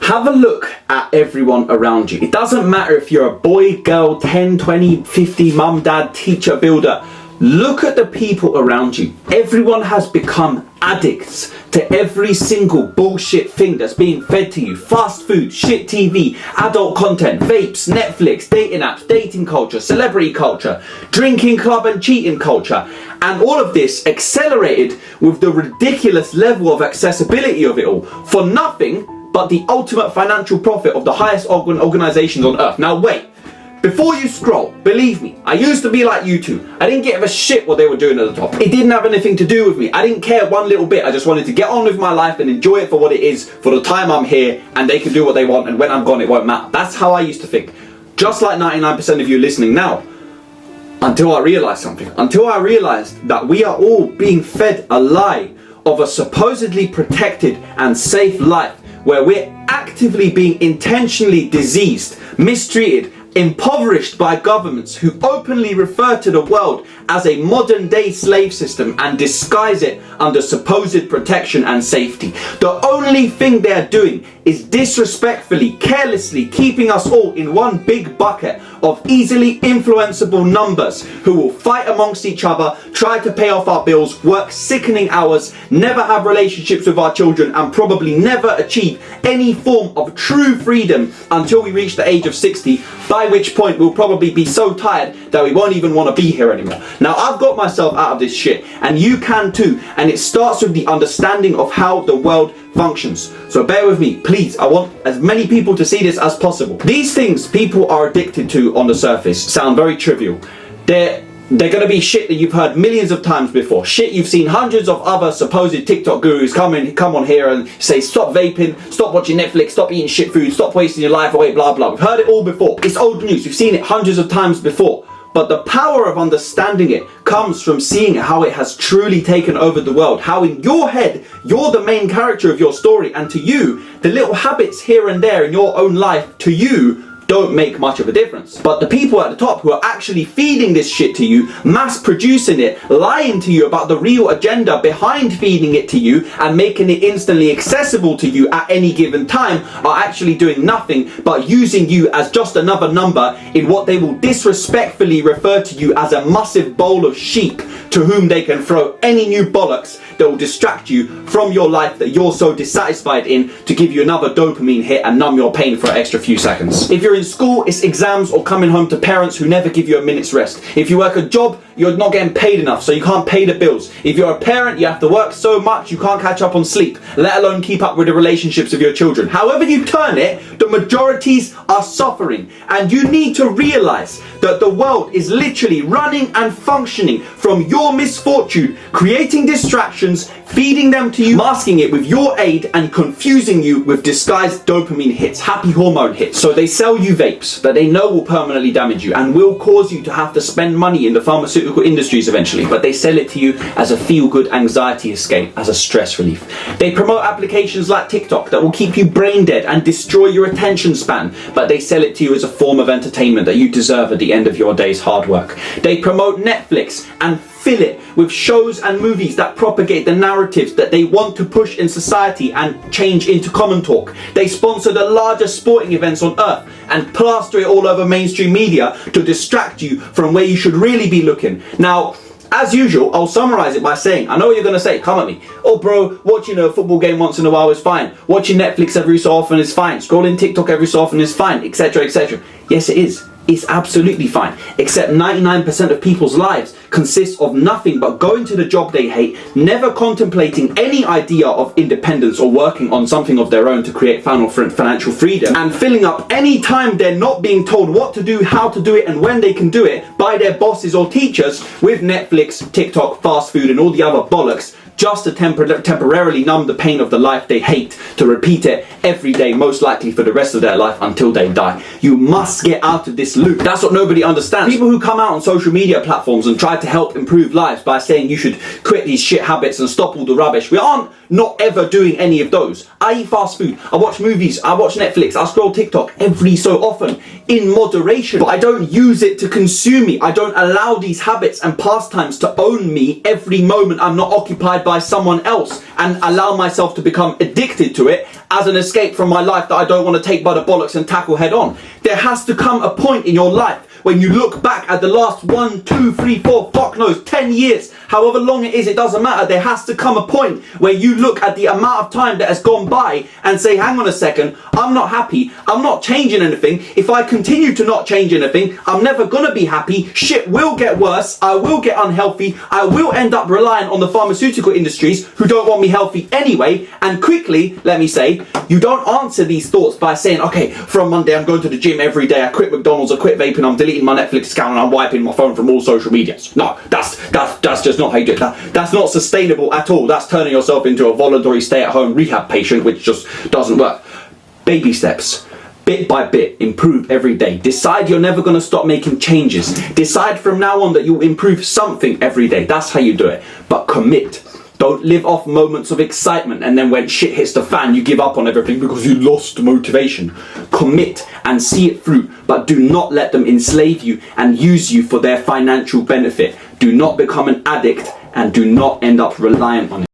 Have a look at everyone around you. It doesn't matter if you're a boy, girl, 10, 20, 50, mum, dad, teacher, builder. Look at the people around you. Everyone has become addicts to every single bullshit thing that's being fed to you. Fast food, shit TV, adult content, vapes, Netflix, dating apps, dating culture, celebrity culture, drinking club and cheating culture. And all of this accelerated with the ridiculous level of accessibility of it all for nothing but the ultimate financial profit of the highest organizations on earth. Now wait. Before you scroll, believe me, I used to be like you two. I didn't give a shit what they were doing at the top. It didn't have anything to do with me. I didn't care one little bit. I just wanted to get on with my life and enjoy it for what it is for the time I'm here, and they can do what they want, and when I'm gone it won't matter. That's how I used to think. Just like 99% of you listening now. Until I realized something. Until I realized that we are all being fed a lie of a supposedly protected and safe life where we're actively being intentionally diseased, mistreated, impoverished by governments who openly refer to the world as a modern day slave system and disguise it under supposed protection and safety. The only thing they're doing is disrespectfully, carelessly keeping us all in one big bucket of easily influenceable numbers who will fight amongst each other, try to pay off our bills, work sickening hours, never have relationships with our children, and probably never achieve any form of true freedom until we reach the age of 60, by which point we'll probably be so tired that we won't even want to be here anymore. Now I've got myself out of this shit, and you can too, and it starts with the understanding of how the world functions. So bear with me, please. I want as many people to see this as possible. These things people are addicted to on the surface sound very trivial. They're gonna be shit that you've heard millions of times before. Shit you've seen hundreds of other supposed TikTok gurus come on here and say stop vaping, stop watching Netflix, stop eating shit food, stop wasting your life away, blah blah. We've heard it all before. It's old news. We've seen it hundreds of times before. But the power of understanding it comes from seeing how it has truly taken over the world. How in your head, you're the main character of your story, and to you, the little habits here and there in your own life, to you, don't make much of a difference. But the people at the top who are actually feeding this shit to you, mass producing it, lying to you about the real agenda behind feeding it to you and making it instantly accessible to you at any given time, are actually doing nothing but using you as just another number in what they will disrespectfully refer to you as a massive bowl of sheep to whom they can throw any new bollocks that will distract you from your life that you're so dissatisfied in, to give you another dopamine hit and numb your pain for an extra few seconds. If you're in school, it's exams or coming home to parents who never give you a minute's rest. If you work a job, you're not getting paid enough, so you can't pay the bills. If you're a parent, you have to work so much you can't catch up on sleep, let alone keep up with the relationships of your children. However you turn it, the majorities are suffering, and you need to realize that the world is literally running and functioning from your misfortune, creating distractions, feeding them to you, masking it with your aid, and confusing you with disguised dopamine hits, happy hormone hits. So they sell you vapes that they know will permanently damage you and will cause you to have to spend money in the pharmaceutical industries eventually, but they sell it to you as a feel-good anxiety escape, as a stress relief. They promote applications like TikTok that will keep you brain dead and destroy your attention span, but they sell it to you as a form of entertainment that you deserve at the end of your day's hard work. They promote Netflix and fill it with shows and movies that propagate the narratives that they want to push in society and change into common talk. They sponsor the largest sporting events on earth and plaster it all over mainstream media to distract you from where you should really be looking. Now, as usual, I'll summarize it by saying, I know what you're going to say, come at me. Oh bro, watching a football game once in a while is fine. Watching Netflix every so often is fine. Scrolling TikTok every so often is fine, etc, etc. Yes, it is. It's absolutely fine. Except 99% of people's lives consist of nothing but going to the job they hate, never contemplating any idea of independence or working on something of their own to create financial freedom, and filling up any time they're not being told what to do, how to do it, and when they can do it by their bosses or teachers with Netflix, TikTok, fast food, and all the other bollocks, just to temporarily numb the pain of the life they hate, to repeat it every day, most likely for the rest of their life until they die. You must get out of this loop. That's what nobody understands. People who come out on social media platforms and try to help improve lives by saying you should quit these shit habits and stop all the rubbish, we aren't not ever doing any of those. I eat fast food, I watch movies, I watch Netflix, I scroll TikTok every so often in moderation, but I don't use it to consume me. I don't allow these habits and pastimes to own me every moment I'm not occupied by someone else and allow myself to become addicted to it as an escape from my life that I don't want to take by the bollocks and tackle head on. There has to come a point in your life when you look back at the last 1, 2, 3, 4, fuck knows, 10 years, however long it is, it doesn't matter. There has to come a point where you look at the amount of time that has gone by and say, hang on a second, I'm not happy. I'm not changing anything. If I continue to not change anything, I'm never going to be happy. Shit will get worse. I will get unhealthy. I will end up relying on the pharmaceutical industries who don't want me healthy anyway. And quickly, let me say, you don't answer these thoughts by saying, okay, from Monday I'm going to the gym every day. I quit McDonald's, I quit vaping, I'm deleting my Netflix account, and I'm wiping my phone from all social medias. No, that's just not how you do it. That's not sustainable at all. That's turning yourself into a voluntary stay-at-home rehab patient, which just doesn't work. Baby steps. Bit by bit, improve every day. Decide you're never going to stop making changes. Decide from now on that you'll improve something every day. That's how you do it. But commit. Don't live off moments of excitement and then when shit hits the fan, you give up on everything because you lost motivation. Commit and see it through, but do not let them enslave you and use you for their financial benefit. Do not become an addict and do not end up reliant on it.